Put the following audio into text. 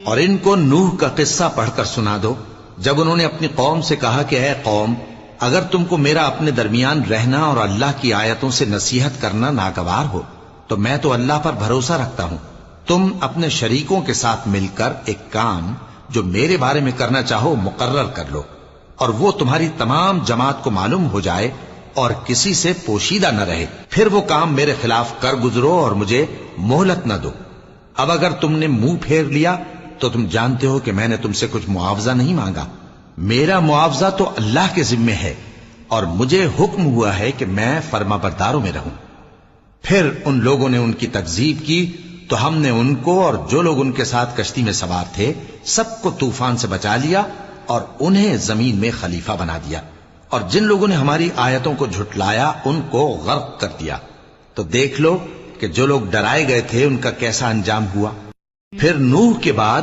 اور ان کو نوح کا قصہ پڑھ کر سنا دو جب انہوں نے اپنی قوم سے کہا کہ اے قوم، اگر تم کو میرا اپنے درمیان رہنا اور اللہ کی آیتوں سے نصیحت کرنا ناگوار ہو تو میں تو اللہ پر بھروسہ رکھتا ہوں، تم اپنے شریکوں کے ساتھ مل کر ایک کام جو میرے بارے میں کرنا چاہو مقرر کر لو، اور وہ تمہاری تمام جماعت کو معلوم ہو جائے اور کسی سے پوشیدہ نہ رہے، پھر وہ کام میرے خلاف کر گزرو اور مجھے مہلت نہ دو۔ اب اگر تم نے منہ پھیر لیا تو تم جانتے ہو کہ میں نے تم سے کچھ معاوضہ نہیں مانگا، میرا معاوضہ تو اللہ کے ذمے ہے، اور مجھے حکم ہوا ہے کہ میں فرما برداروں میں رہوں۔ پھر ان لوگوں نے ان کی تکذیب کی تو ہم نے ان کو اور جو لوگ ان کے ساتھ کشتی میں سوار تھے سب کو طوفان سے بچا لیا اور انہیں زمین میں خلیفہ بنا دیا، اور جن لوگوں نے ہماری آیتوں کو جھٹلایا ان کو غرق کر دیا۔ تو دیکھ لو کہ جو لوگ ڈرائے گئے تھے ان کا کیسا انجام ہوا۔ پھر نوح کے بعد